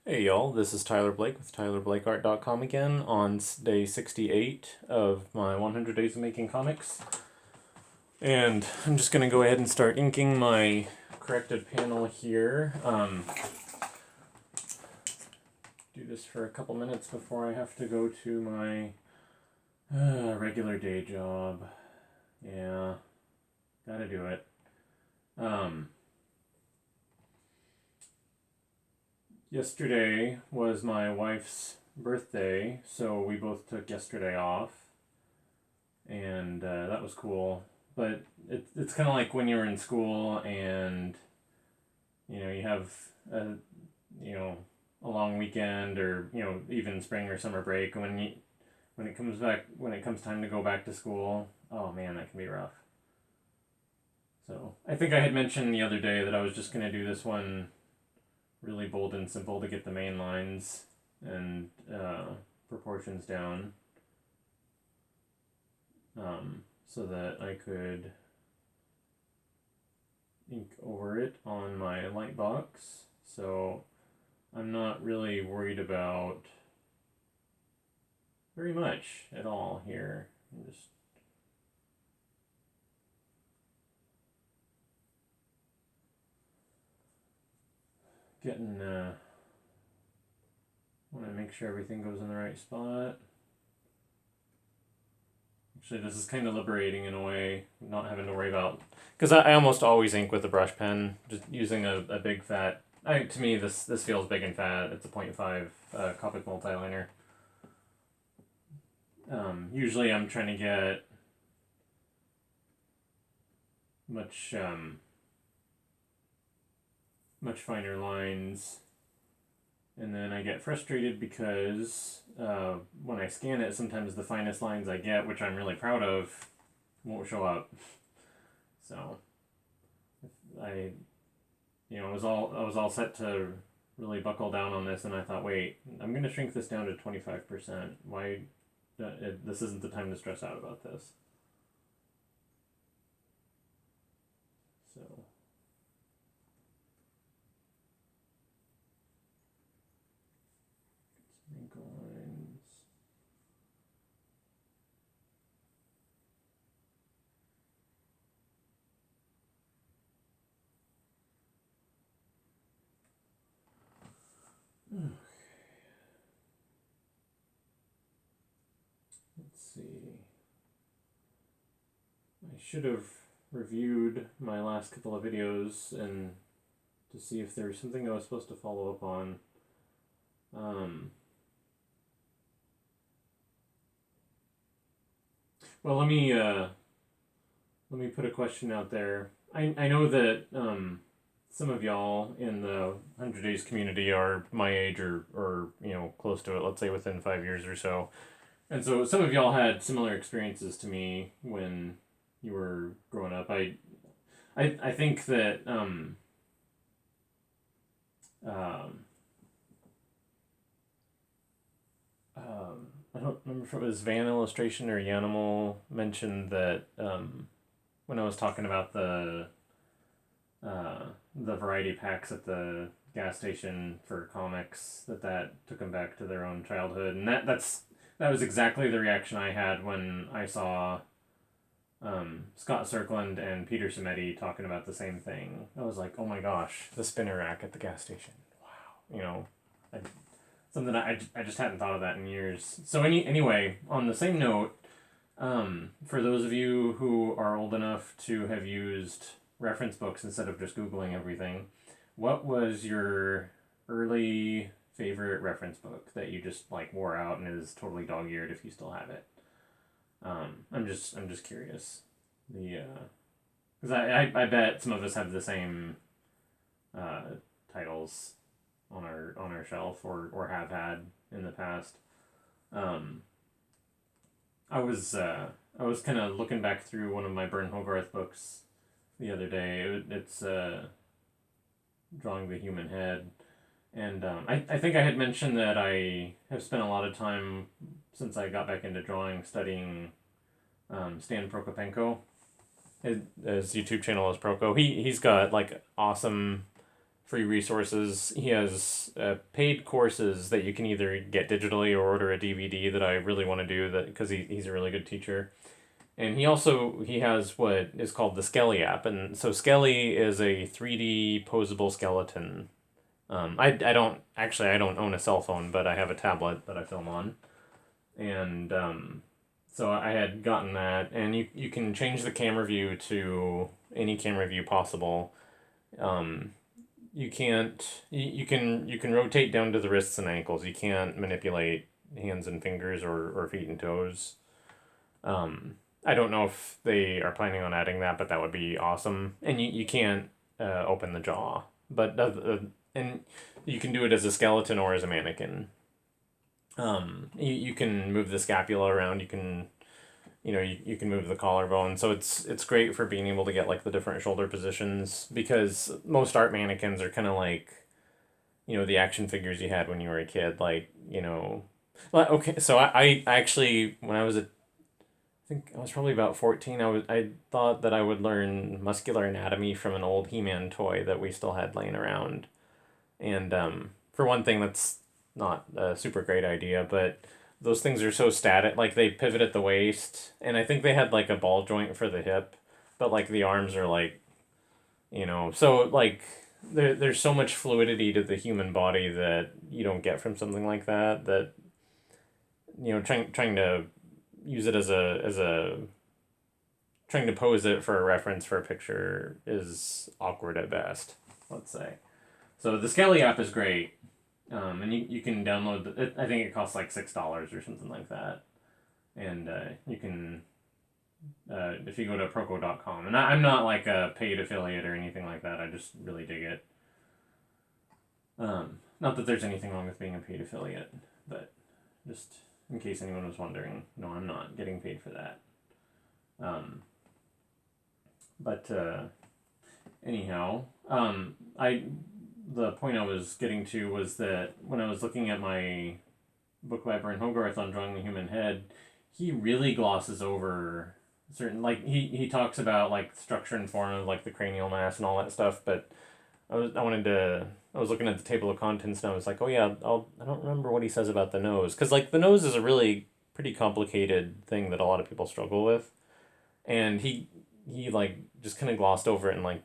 Hey y'all, this is Tyler Blake with TylerBlakeArt.com again on day 68 of my 100 Days of Making Comics. And I'm just going to go ahead and start inking my corrected panel here. Do this for a couple minutes before I have to go to my regular day job. Yeah, gotta do it. Yesterday was my wife's birthday, so we both took yesterday off, and that was cool. But it's kind of like when you were in school and you have a a long weekend, or even spring or summer break. When it comes time to go back to school, oh man, that can be rough. So I think I had mentioned the other day that I was just gonna do this one really bold and simple to get the main lines and proportions down, so that I could ink over it on my lightbox. So I'm not really worried about very much at all here. I'm just getting want to make sure everything goes in the right spot. Actually, this is kind of liberating in a way, not having to worry about, because I almost always ink with a brush pen, just using a big fat. To me, this feels big and fat. It's a 0.5 Copic multiliner. Usually, I'm trying to get much finer lines, and then I get frustrated because when I scan it, sometimes the finest lines I get, which I'm really proud of, won't show up. So I was all set to really buckle down on this, and I thought, wait, I'm gonna shrink this down to 25%. Why? This isn't the time to stress out about this. So. Wrinkle lines. Okay. Let's see. I should have reviewed my last couple of videos and to see if there was something I was supposed to follow up on. Well, let me put a question out there. I know that some of y'all in the 100 Days community are my age, or close to it, let's say within 5 years or so. And so some of y'all had similar experiences to me when you were growing up. I think that I don't remember if it was Van Illustration or Yanimal mentioned that when I was talking about the variety packs at the gas station for comics, that took them back to their own childhood, and that was exactly the reaction I had when I saw Scott Circland and Peter Simeti talking about the same thing. I was like, oh my gosh, the spinner rack at the gas station. Wow. Something I just hadn't thought of that in years. So anyway, on the same note, for those of you who are old enough to have used reference books instead of just Googling everything, what was your early favorite reference book that you just like wore out and is totally dog-eared if you still have it? I'm just curious. Because I bet some of us have the same titles on our shelf, or have had in the past. I was kind of looking back through one of my Bern Hogarth books the other day. It's drawing the human head, and I think I had mentioned that I have spent a lot of time since I got back into drawing studying Stan Prokopenko. His YouTube channel is Proko. He's got like awesome free resources. He has paid courses that you can either get digitally or order a DVD that I really want to do that because he's a really good teacher. And he has what is called the Skelly app, and so Skelly is a 3D posable skeleton. I don't own a cell phone, but I have a tablet that I film on, and so I had gotten that, and you can change the camera view to any camera view possible. Um, you can't you can rotate down to the wrists and ankles. You can't manipulate hands and fingers or feet and toes. I don't know if they are planning on adding that, but that would be awesome. And you can't open the jaw, but and you can do it as a skeleton or as a mannequin. You can move the scapula around. You can move the collarbone. So it's great for being able to get like the different shoulder positions because most art mannequins are kind of like, the action figures you had when you were a kid. Like, well, okay. So I actually, when I was I think I was probably about 14. I thought that I would learn muscular anatomy from an old He-Man toy that we still had laying around. And for one thing, that's not a super great idea, but those things are so static. Like they pivot at the waist, and I think they had like a ball joint for the hip, but like the arms are like, so like there's so much fluidity to the human body that you don't get from something like that. That trying to use it as a trying to pose it for a reference for a picture is awkward at best. Let's say. So the Skelly app is great, and you can download it. I think it costs like $6 or something like that, and you can if you go to proco.com. And I'm not like a paid affiliate or anything like that. I just really dig it. Not that there's anything wrong with being a paid affiliate, but just in case anyone was wondering, no, I'm not getting paid for that. But anyhow, the point I was getting to was that when I was looking at my book by Bern Hogarth on drawing the human head, he really glosses over certain, like he talks about like structure and form of like the cranial mass and all that stuff, but I was looking at the table of contents and I was like, oh yeah, I don't remember what he says about the nose, because like the nose is a really pretty complicated thing that a lot of people struggle with, and he like just kind of glossed over it in like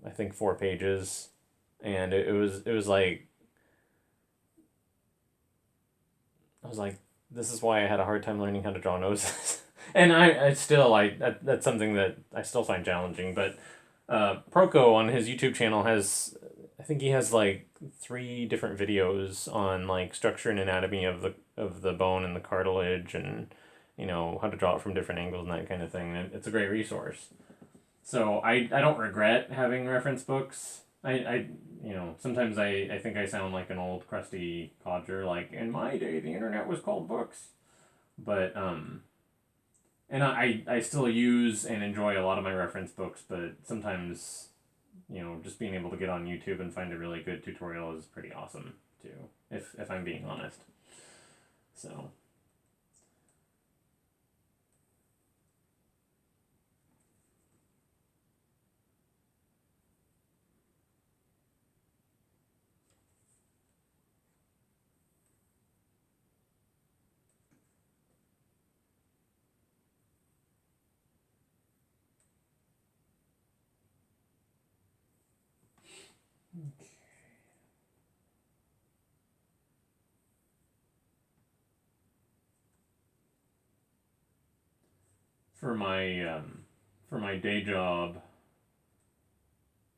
I think 4 pages, and it was like I was like, this is why I had a hard time learning how to draw noses. And I still that's something that I still find challenging, but Proco on his YouTube channel has, I think he has like 3 different videos on like structure and anatomy of the bone and the cartilage, and how to draw it from different angles and that kind of thing. And it's a great resource. So I don't regret having reference books. I sometimes I think I sound like an old crusty codger, like in my day the internet was called books. But and I still use and enjoy a lot of my reference books, but sometimes, just being able to get on YouTube and find a really good tutorial is pretty awesome too, if I'm being honest. So. For my day job,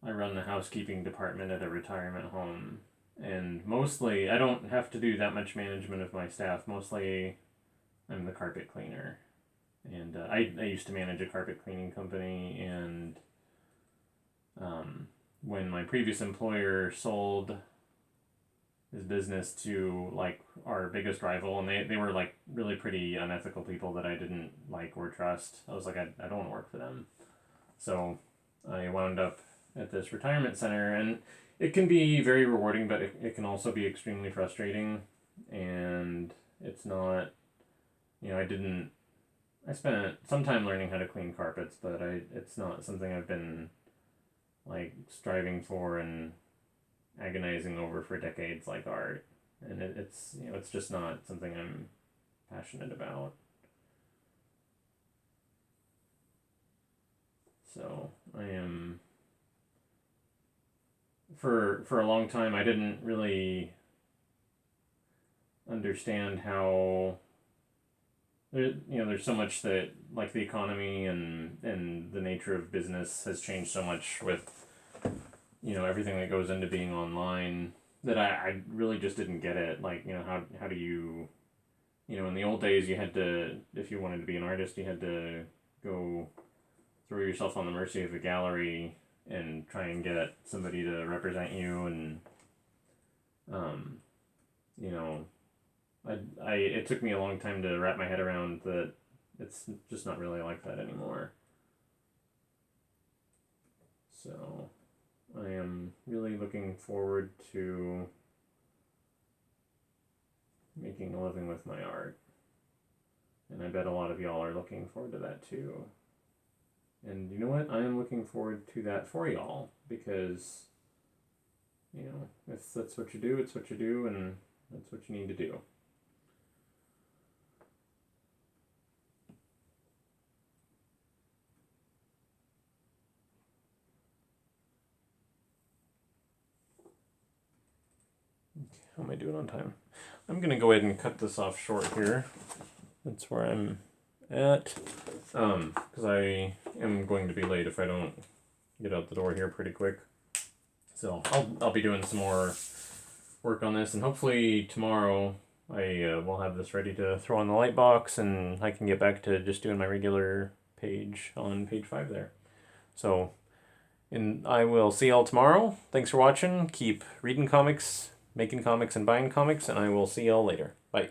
I run the housekeeping department at a retirement home, and mostly I don't have to do that much management of my staff. Mostly, I'm the carpet cleaner, and I used to manage a carpet cleaning company, and when my previous employer sold his business to like our biggest rival, and they were like really pretty unethical people that I didn't like or trust. I was like, I don't want to work for them. So I wound up at this retirement center, and it can be very rewarding, but it can also be extremely frustrating. And it's not, I spent some time learning how to clean carpets, but it's not something I've been like striving for and agonizing over for decades like art, and it's it's just not something I'm passionate about. So I am for a long time I didn't really understand how there's so much that like the economy and the nature of business has changed so much with everything that goes into being online that I really just didn't get it. Like how do you in the old days you had to, if you wanted to be an artist, you had to go throw yourself on the mercy of a gallery and try and get somebody to represent you, and um, you know it took me a long time to wrap my head around that it's just not really like that anymore. So I am really looking forward to making a living with my art. And I bet a lot of y'all are looking forward to that too. And you know what? I am looking forward to that for y'all because, if that's what you do, it's what you do, and that's what you need to do. How am I doing on time? I'm going to go ahead and cut this off short here. That's where I'm at. Because I am going to be late if I don't get out the door here pretty quick. So I'll be doing some more work on this, and hopefully tomorrow I will have this ready to throw on the lightbox, and I can get back to just doing my regular page on page 5 there. So, and I will see y'all tomorrow. Thanks for watching. Keep reading comics, making comics, and buying comics, and I will see y'all later. Bye.